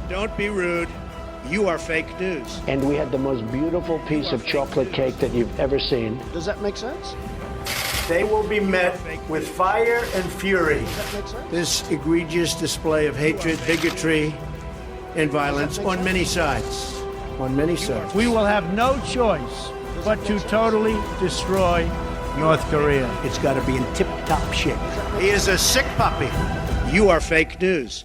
Don't be rude. You are fake news. And we had the most beautiful piece of chocolate cake that you've ever seen. Does that make sense? They will be met with fire and fury. Does that make sense? This egregious display of hatred, bigotry, and violence on many sides. On many sides. We will have no choice but to totally destroy North Korea. It's got to be in tip-top shape. He is a sick puppy. You are fake news.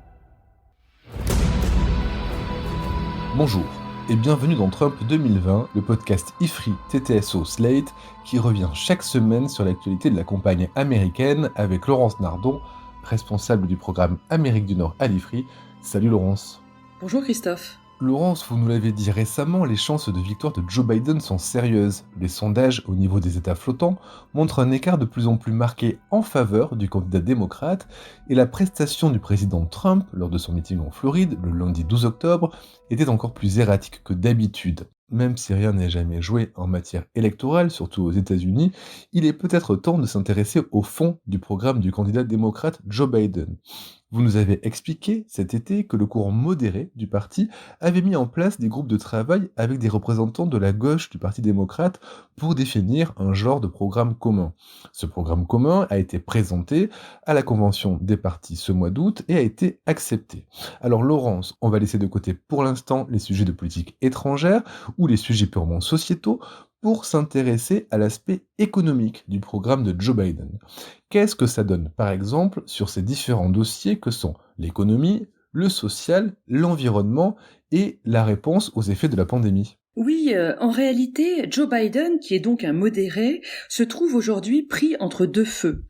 Bonjour et bienvenue dans Trump 2020, le podcast IFRI TTSO Slate qui revient chaque semaine sur l'actualité de la campagne américaine avec Laurence Nardon, responsable du programme Amérique du Nord à l'IFRI. Salut Laurence. Bonjour Christophe. Laurence, vous nous l'avez dit récemment, les chances de victoire de Joe Biden sont sérieuses. Les sondages au niveau des États flottants montrent un écart de plus en plus marqué en faveur du candidat démocrate et la prestation du président Trump lors de son meeting en Floride le lundi 12 octobre était encore plus erratique que d'habitude. Même si rien n'est jamais joué en matière électorale, surtout aux États-Unis, il est peut-être temps de s'intéresser au fond du programme du candidat démocrate Joe Biden. Vous nous avez expliqué cet été que le courant modéré du parti avait mis en place des groupes de travail avec des représentants de la gauche du Parti démocrate pour définir un genre de programme commun. Ce programme commun a été présenté à la convention des partis ce mois d'août et a été accepté. Alors Laurence, on va laisser de côté pour l'instant les sujets de politique étrangère ou les sujets purement sociétaux pour s'intéresser à l'aspect économique du programme de Joe Biden. Qu'est-ce que ça donne, par exemple, sur ces différents dossiers que sont l'économie, le social, l'environnement et la réponse aux effets de la pandémie ? Oui, en réalité, Joe Biden, qui est donc un modéré, se trouve aujourd'hui pris entre deux feux.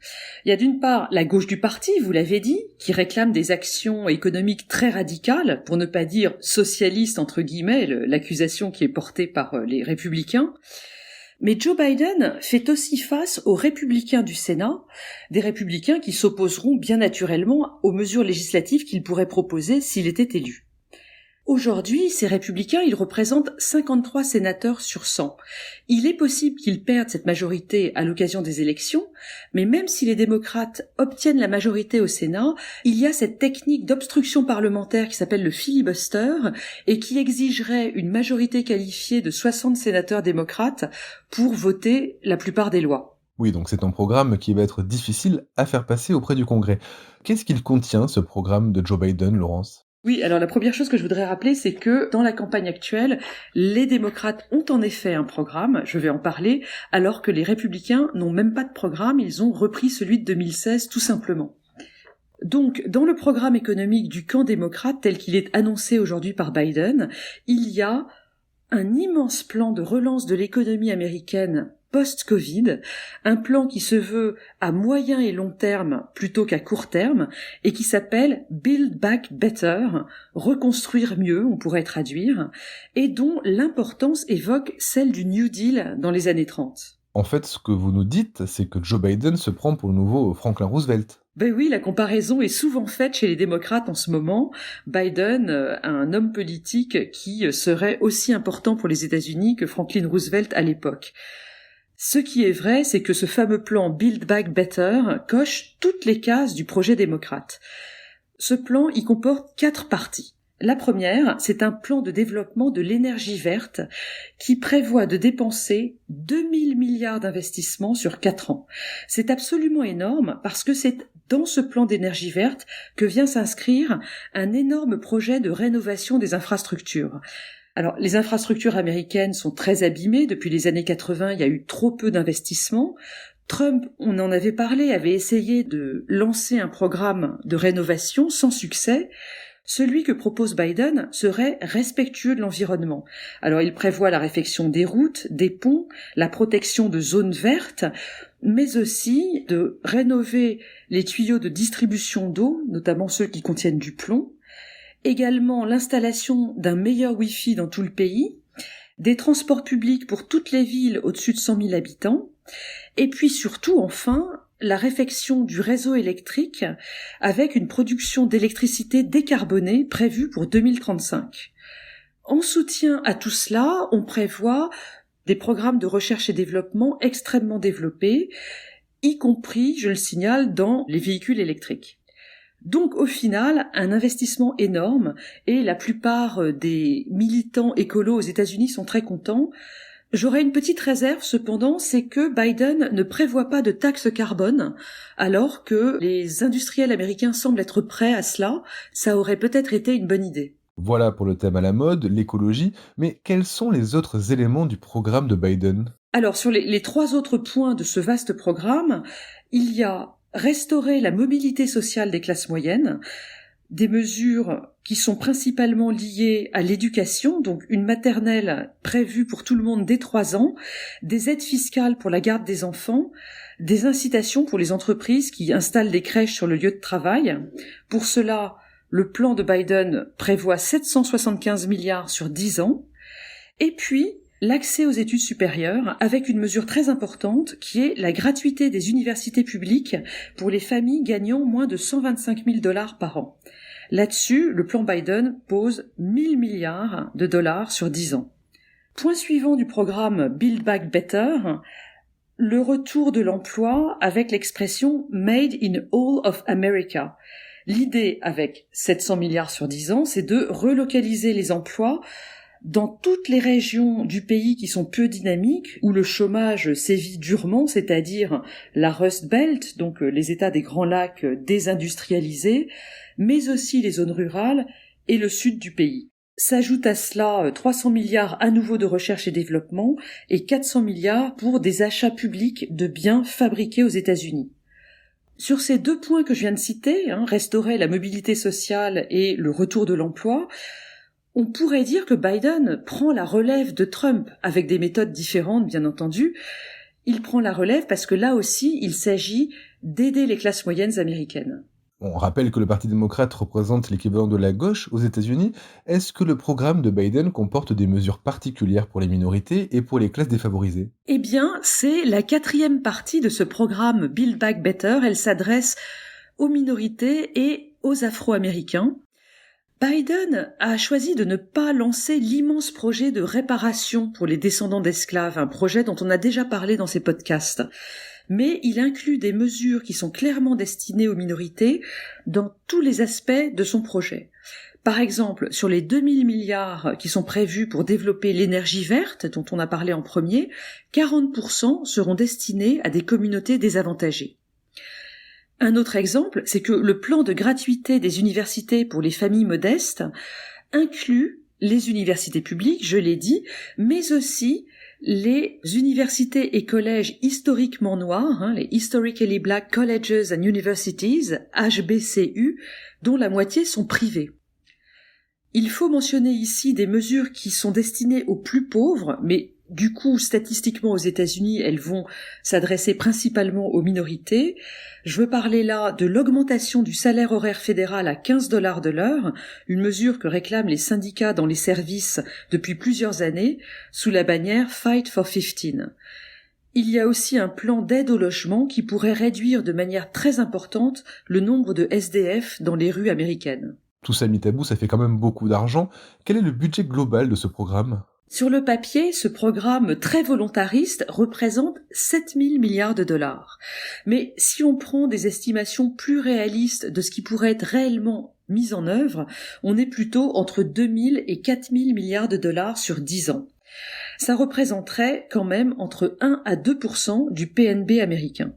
Il y a d'une part la gauche du parti, vous l'avez dit, qui réclame des actions économiques très radicales, pour ne pas dire socialistes entre guillemets, l'accusation qui est portée par les républicains. Mais Joe Biden fait aussi face aux républicains du Sénat, des républicains qui s'opposeront bien naturellement aux mesures législatives qu'il pourrait proposer s'il était élu. Aujourd'hui, ces républicains, ils représentent 53 sénateurs sur 100. Il est possible qu'ils perdent cette majorité à l'occasion des élections, mais même si les démocrates obtiennent la majorité au Sénat, il y a cette technique d'obstruction parlementaire qui s'appelle le filibuster et qui exigerait une majorité qualifiée de 60 sénateurs démocrates pour voter la plupart des lois. Oui, donc c'est un programme qui va être difficile à faire passer auprès du Congrès. Qu'est-ce qu'il contient, ce programme de Joe Biden, Laurence ? Oui, alors la première chose que je voudrais rappeler, c'est que dans la campagne actuelle, les démocrates ont en effet un programme, je vais en parler, alors que les républicains n'ont même pas de programme, ils ont repris celui de 2016 tout simplement. Donc, dans le programme économique du camp démocrate tel qu'il est annoncé aujourd'hui par Biden, il y a un immense plan de relance de l'économie américaine post-Covid, un plan qui se veut à moyen et long terme plutôt qu'à court terme et qui s'appelle Build Back Better, reconstruire mieux, on pourrait traduire, et dont l'importance évoque celle du New Deal dans les années 30. En fait, ce que vous nous dites, c'est que Joe Biden se prend pour le nouveau Franklin Roosevelt. Ben oui, la comparaison est souvent faite chez les démocrates en ce moment. Biden, un homme politique qui serait aussi important pour les États-Unis que Franklin Roosevelt à l'époque. Ce qui est vrai, c'est que ce fameux plan Build Back Better coche toutes les cases du projet démocrate. Ce plan y comporte 4 parties. La première, c'est un plan de développement de l'énergie verte qui prévoit de dépenser 2000 milliards d'investissements sur 4 ans. C'est absolument énorme parce que c'est dans ce plan d'énergie verte que vient s'inscrire un énorme projet de rénovation des infrastructures. Alors, les infrastructures américaines sont très abîmées. Depuis les années 80, il y a eu trop peu d'investissements. Trump, on en avait parlé, avait essayé de lancer un programme de rénovation sans succès. Celui que propose Biden serait respectueux de l'environnement. Alors, il prévoit la réfection des routes, des ponts, la protection de zones vertes, mais aussi de rénover les tuyaux de distribution d'eau, notamment ceux qui contiennent du plomb, également l'installation d'un meilleur Wi-Fi dans tout le pays, des transports publics pour toutes les villes au-dessus de 100 000 habitants, et puis surtout, enfin, la réfection du réseau électrique avec une production d'électricité décarbonée prévue pour 2035. En soutien à tout cela, on prévoit des programmes de recherche et développement extrêmement développés, y compris, je le signale, dans les véhicules électriques. Donc au final, un investissement énorme, et la plupart des militants écolos aux États-Unis sont très contents. J'aurais une petite réserve cependant, c'est que Biden ne prévoit pas de taxe carbone, alors que les industriels américains semblent être prêts à cela. Ça aurait peut-être été une bonne idée. Voilà pour le thème à la mode, l'écologie, mais quels sont les autres éléments du programme de Biden ? Alors sur les 3 autres points de ce vaste programme, il y a restaurer la mobilité sociale des classes moyennes, des mesures qui sont principalement liées à l'éducation, donc une maternelle prévue pour tout le monde dès 3 ans, des aides fiscales pour la garde des enfants, des incitations pour les entreprises qui installent des crèches sur le lieu de travail. Pour cela, le plan de Biden prévoit 775 milliards sur 10 ans. Et puis, l'accès aux études supérieures avec une mesure très importante qui est la gratuité des universités publiques pour les familles gagnant moins de 125 000 $ par an. Là-dessus, le plan Biden pose 1000 milliards de dollars sur 10 ans. Point suivant du programme Build Back Better, le retour de l'emploi avec l'expression Made in All of America. L'idée avec 700 milliards sur 10 ans, c'est de relocaliser les emplois dans toutes les régions du pays qui sont peu dynamiques, où le chômage sévit durement, c'est-à-dire la Rust Belt, donc les États des Grands Lacs désindustrialisés, mais aussi les zones rurales et le sud du pays. S'ajoute à cela 300 milliards à nouveau de recherche et développement et 400 milliards pour des achats publics de biens fabriqués aux États-Unis. Sur ces 2 points que je viens de citer, restaurer la mobilité sociale et le retour de l'emploi, on pourrait dire que Biden prend la relève de Trump, avec des méthodes différentes bien entendu. Il prend la relève parce que là aussi, il s'agit d'aider les classes moyennes américaines. On rappelle que le Parti démocrate représente l'équivalent de la gauche aux États-Unis. Est-ce que le programme de Biden comporte des mesures particulières pour les minorités et pour les classes défavorisées ? Eh bien, c'est la 4e partie de ce programme Build Back Better. Elle s'adresse aux minorités et aux Afro-Américains. Biden a choisi de ne pas lancer l'immense projet de réparation pour les descendants d'esclaves, un projet dont on a déjà parlé dans ces podcasts. Mais il inclut des mesures qui sont clairement destinées aux minorités dans tous les aspects de son projet. Par exemple, sur les 2000 milliards qui sont prévus pour développer l'énergie verte, dont on a parlé en premier, 40% seront destinés à des communautés désavantagées. Un autre exemple, c'est que le plan de gratuité des universités pour les familles modestes inclut les universités publiques, je l'ai dit, mais aussi les universités et collèges historiquement noirs, les Historically Black Colleges and Universities, HBCU, dont la moitié sont privés. Il faut mentionner ici des mesures qui sont destinées aux plus pauvres, mais du coup, statistiquement aux États-Unis, elles vont s'adresser principalement aux minorités. Je veux parler là de l'augmentation du salaire horaire fédéral à 15 $ de l'heure, une mesure que réclament les syndicats dans les services depuis plusieurs années, sous la bannière Fight for 15. Il y a aussi un plan d'aide au logement qui pourrait réduire de manière très importante le nombre de SDF dans les rues américaines. Tout ça mis à bout, ça fait quand même beaucoup d'argent. Quel est le budget global de ce programme ? Sur le papier, ce programme très volontariste représente 7000 milliards de dollars. Mais si on prend des estimations plus réalistes de ce qui pourrait être réellement mis en œuvre, on est plutôt entre 2000 et 4000 milliards de dollars sur 10 ans. Ça représenterait quand même entre 1 à 2% du PNB américain.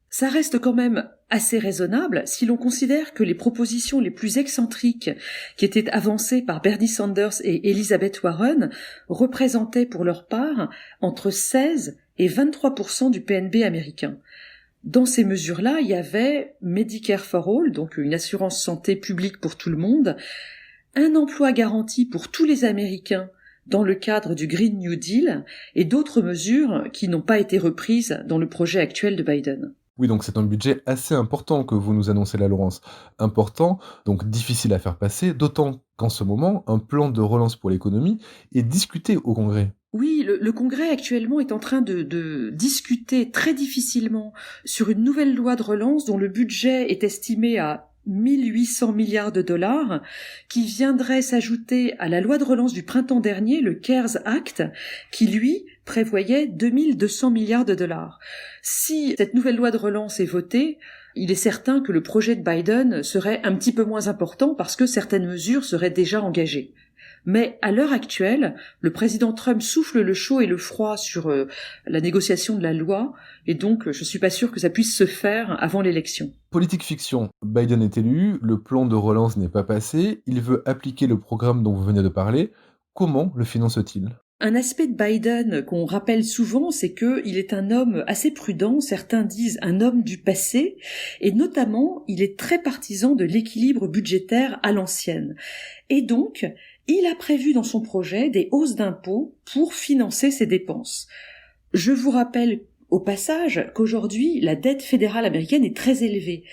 Ça reste quand même assez raisonnable si l'on considère que les propositions les plus excentriques qui étaient avancées par Bernie Sanders et Elizabeth Warren représentaient pour leur part entre 16 et 23% du PNB américain. Dans ces mesures-là, il y avait Medicare for All, donc une assurance santé publique pour tout le monde, un emploi garanti pour tous les Américains dans le cadre du Green New Deal et d'autres mesures qui n'ont pas été reprises dans le projet actuel de Biden. Oui, donc c'est un budget assez important que vous nous annoncez là, Laurence. Important, donc difficile à faire passer, d'autant qu'en ce moment, un plan de relance pour l'économie est discuté au Congrès. Oui, le Congrès actuellement est en train de discuter très difficilement sur une nouvelle loi de relance dont le budget est estimé à 1800 milliards de dollars, qui viendrait s'ajouter à la loi de relance du printemps dernier, le CARES Act, qui lui prévoyait 2200 milliards de dollars. Si cette nouvelle loi de relance est votée, il est certain que le projet de Biden serait un petit peu moins important parce que certaines mesures seraient déjà engagées. Mais à l'heure actuelle, le président Trump souffle le chaud et le froid sur la négociation de la loi, et donc je suis pas sûr que ça puisse se faire avant l'élection. Politique fiction, Biden est élu, le plan de relance n'est pas passé, il veut appliquer le programme dont vous venez de parler. Comment le finance-t-il ? Un aspect de Biden qu'on rappelle souvent, c'est qu'il est un homme assez prudent, certains disent un homme du passé, et notamment, il est très partisan de l'équilibre budgétaire à l'ancienne. Et donc, il a prévu dans son projet des hausses d'impôts pour financer ses dépenses. Je vous rappelle au passage qu'aujourd'hui, la dette fédérale américaine est très élevée.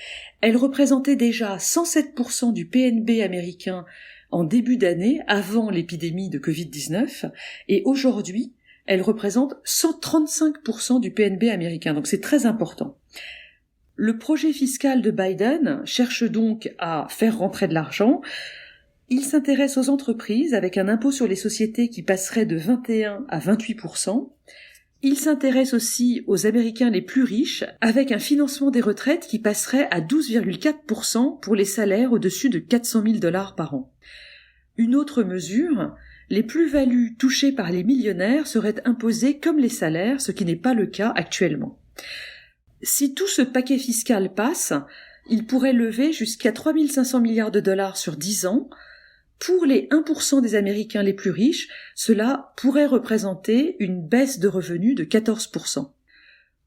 Elle représentait déjà 107% du PNB américain en début d'année, avant l'épidémie de Covid-19, et aujourd'hui, elle représente 135% du PNB américain, donc c'est très important. Le projet fiscal de Biden cherche donc à faire rentrer de l'argent. Il s'intéresse aux entreprises avec un impôt sur les sociétés qui passerait de 21 à 28%. Il s'intéresse aussi aux Américains les plus riches avec un financement des retraites qui passerait à 12,4% pour les salaires au-dessus de 400 000 $ par an. Une autre mesure, les plus-values touchées par les millionnaires seraient imposées comme les salaires, ce qui n'est pas le cas actuellement. Si tout ce paquet fiscal passe, il pourrait lever jusqu'à 3 500 milliards de dollars sur 10 ans. Pour les 1% des Américains les plus riches, cela pourrait représenter une baisse de revenus de 14%.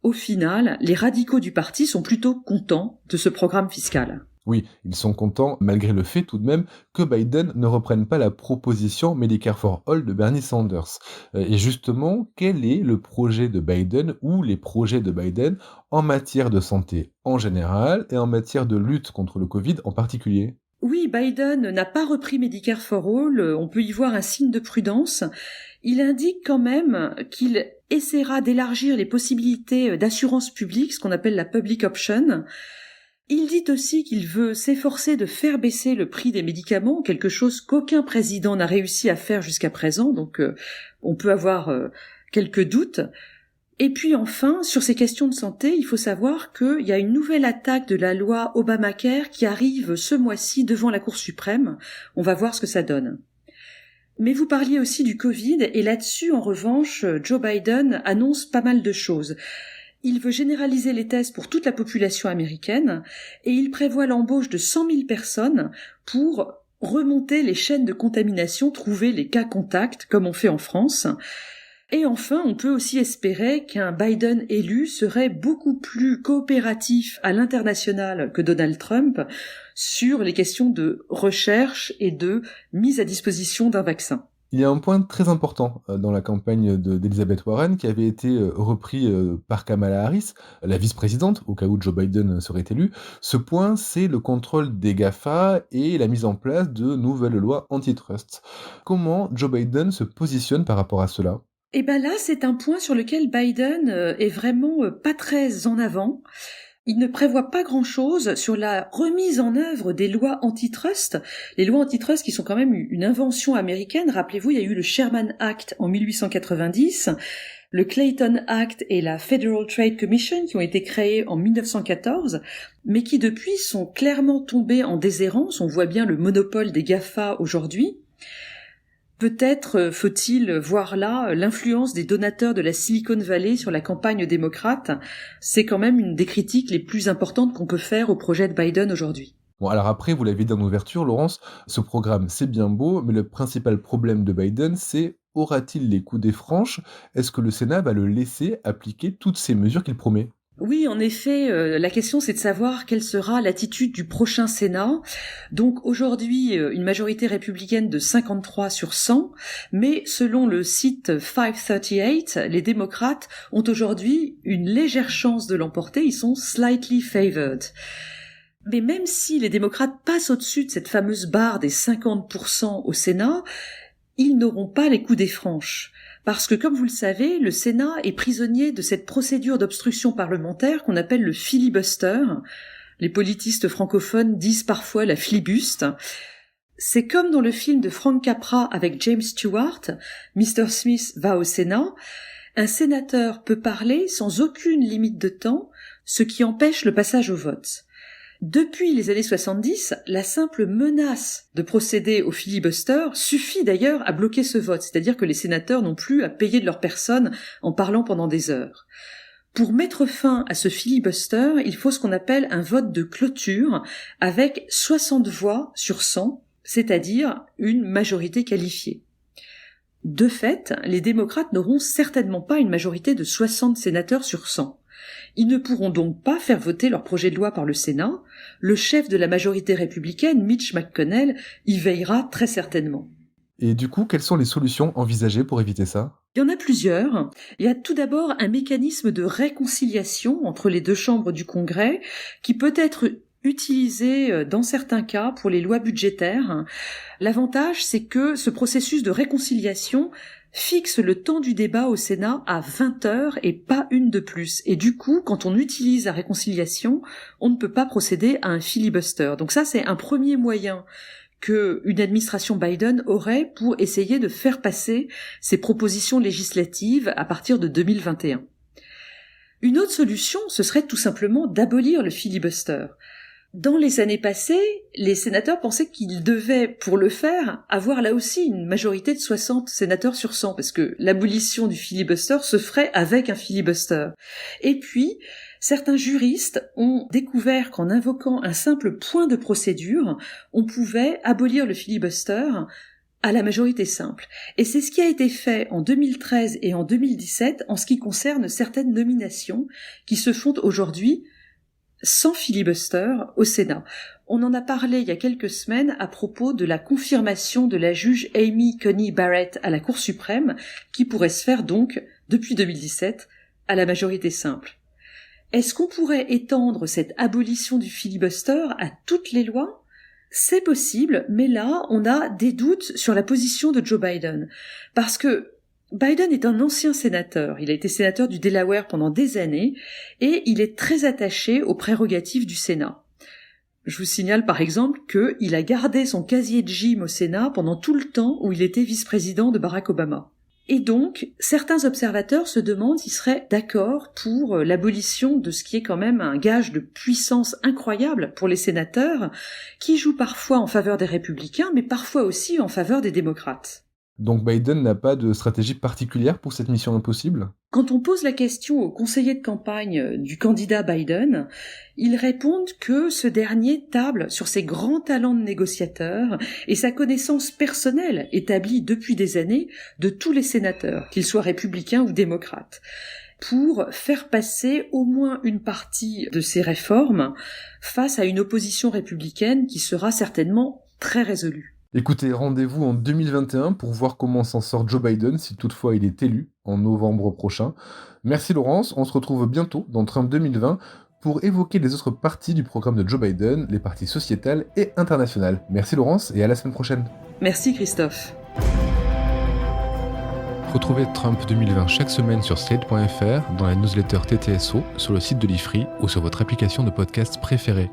Au final, les radicaux du parti sont plutôt contents de ce programme fiscal. Oui, ils sont contents, malgré le fait tout de même que Biden ne reprenne pas la proposition Medicare for All de Bernie Sanders. Et justement, quel est le projet de Biden ou les projets de Biden en matière de santé en général et en matière de lutte contre le Covid en particulier ? Oui, Biden n'a pas repris Medicare for All, on peut y voir un signe de prudence. Il indique quand même qu'il essaiera d'élargir les possibilités d'assurance publique, ce qu'on appelle la public option. Il dit aussi qu'il veut s'efforcer de faire baisser le prix des médicaments, quelque chose qu'aucun président n'a réussi à faire jusqu'à présent, donc on peut avoir quelques doutes. Et puis enfin, sur ces questions de santé, il faut savoir qu'il y a une nouvelle attaque de la loi Obamacare qui arrive ce mois-ci devant la Cour suprême. On va voir ce que ça donne. Mais vous parliez aussi du Covid, et là-dessus, en revanche, Joe Biden annonce pas mal de choses. Il veut généraliser les tests pour toute la population américaine et il prévoit l'embauche de 100 000 personnes pour remonter les chaînes de contamination, trouver les cas contacts comme on fait en France. Et enfin, on peut aussi espérer qu'un Biden élu serait beaucoup plus coopératif à l'international que Donald Trump sur les questions de recherche et de mise à disposition d'un vaccin. Il y a un point très important dans la campagne d'Elizabeth Warren qui avait été repris par Kamala Harris, la vice-présidente, au cas où Joe Biden serait élu. Ce point, c'est le contrôle des GAFA et la mise en place de nouvelles lois antitrust. Comment Joe Biden se positionne par rapport à cela ? Eh ben là, c'est un point sur lequel Biden est vraiment pas très en avant. Il ne prévoit pas grand-chose sur la remise en œuvre des lois antitrust. Les lois antitrust qui sont quand même une invention américaine. Rappelez-vous, il y a eu le Sherman Act en 1890, le Clayton Act et la Federal Trade Commission qui ont été créés en 1914, mais qui depuis sont clairement tombés en déshérence. On voit bien le monopole des GAFA aujourd'hui. Peut-être faut-il voir là l'influence des donateurs de la Silicon Valley sur la campagne démocrate. C'est quand même une des critiques les plus importantes qu'on peut faire au projet de Biden aujourd'hui. Bon, alors après, vous l'avez dit en ouverture, Laurence, ce programme, c'est bien beau, mais le principal problème de Biden, c'est aura-t-il les coups des franches ? Est-ce que le Sénat va le laisser appliquer toutes ces mesures qu'il promet ? Oui, en effet, la question c'est de savoir quelle sera l'attitude du prochain Sénat. Donc aujourd'hui, une majorité républicaine de 53 sur 100, mais selon le site 538, les démocrates ont aujourd'hui une légère chance de l'emporter, ils sont slightly favored. Mais même si les démocrates passent au-dessus de cette fameuse barre des 50% au Sénat, ils n'auront pas les coups des franches. Parce que, comme vous le savez, le Sénat est prisonnier de cette procédure d'obstruction parlementaire qu'on appelle le filibuster. Les politistes francophones disent parfois la flibuste. C'est comme dans le film de Frank Capra avec James Stewart, Mr. Smith va au Sénat. Un sénateur peut parler sans aucune limite de temps, ce qui empêche le passage au vote. Depuis les années 70, la simple menace de procéder au filibuster suffit d'ailleurs à bloquer ce vote, c'est-à-dire que les sénateurs n'ont plus à payer de leur personne en parlant pendant des heures. Pour mettre fin à ce filibuster, il faut ce qu'on appelle un vote de clôture avec 60 voix sur 100, c'est-à-dire une majorité qualifiée. De fait, les démocrates n'auront certainement pas une majorité de 60 sénateurs sur 100. Ils ne pourront donc pas faire voter leur projet de loi par le Sénat. Le chef de la majorité républicaine, Mitch McConnell, y veillera très certainement. Et du coup, quelles sont les solutions envisagées pour éviter ça ? Il y en a plusieurs. Il y a tout d'abord un mécanisme de réconciliation entre les deux chambres du Congrès qui peut être utilisé dans certains cas pour les lois budgétaires. L'avantage, c'est que ce processus de réconciliation fixe le temps du débat au Sénat à 20 heures et pas une de plus. Et du coup, quand on utilise la réconciliation, on ne peut pas procéder à un filibuster. Donc ça, c'est un premier moyen qu'une administration Biden aurait pour essayer de faire passer ses propositions législatives à partir de 2021. Une autre solution, ce serait tout simplement d'abolir le filibuster. Dans les années passées, les sénateurs pensaient qu'ils devaient, pour le faire, avoir là aussi une majorité de 60 sénateurs sur 100, parce que l'abolition du filibuster se ferait avec un filibuster. Et puis, certains juristes ont découvert qu'en invoquant un simple point de procédure, on pouvait abolir le filibuster à la majorité simple. Et c'est ce qui a été fait en 2013 et en 2017 en ce qui concerne certaines nominations qui se font aujourd'hui sans filibuster au Sénat. On en a parlé il y a quelques semaines à propos de la confirmation de la juge Amy Coney Barrett à la Cour suprême, qui pourrait se faire donc, depuis 2017, à la majorité simple. Est-ce qu'on pourrait étendre cette abolition du filibuster à toutes les lois ? C'est possible, mais là, on a des doutes sur la position de Joe Biden. Parce que Biden est un ancien sénateur, il a été sénateur du Delaware pendant des années, et il est très attaché aux prérogatives du Sénat. Je vous signale par exemple qu'il a gardé son casier de gym au Sénat pendant tout le temps où il était vice-président de Barack Obama. Et donc, certains observateurs se demandent s'ils seraient d'accord pour l'abolition de ce qui est quand même un gage de puissance incroyable pour les sénateurs, qui jouent parfois en faveur des républicains, mais parfois aussi en faveur des démocrates. Donc Biden n'a pas de stratégie particulière pour cette mission impossible ? Quand on pose la question aux conseillers de campagne du candidat Biden, ils répondent que ce dernier table sur ses grands talents de négociateur et sa connaissance personnelle établie depuis des années de tous les sénateurs, qu'ils soient républicains ou démocrates, pour faire passer au moins une partie de ces réformes face à une opposition républicaine qui sera certainement très résolue. Écoutez, rendez-vous en 2021 pour voir comment s'en sort Joe Biden si toutefois il est élu en novembre prochain. Merci Laurence, on se retrouve bientôt dans Trump 2020 pour évoquer les autres parties du programme de Joe Biden, les parties sociétales et internationales. Merci Laurence et à la semaine prochaine. Merci Christophe. Retrouvez Trump 2020 chaque semaine sur slate.fr, dans la newsletter TTSO, sur le site de l'IFRI ou sur votre application de podcast préférée.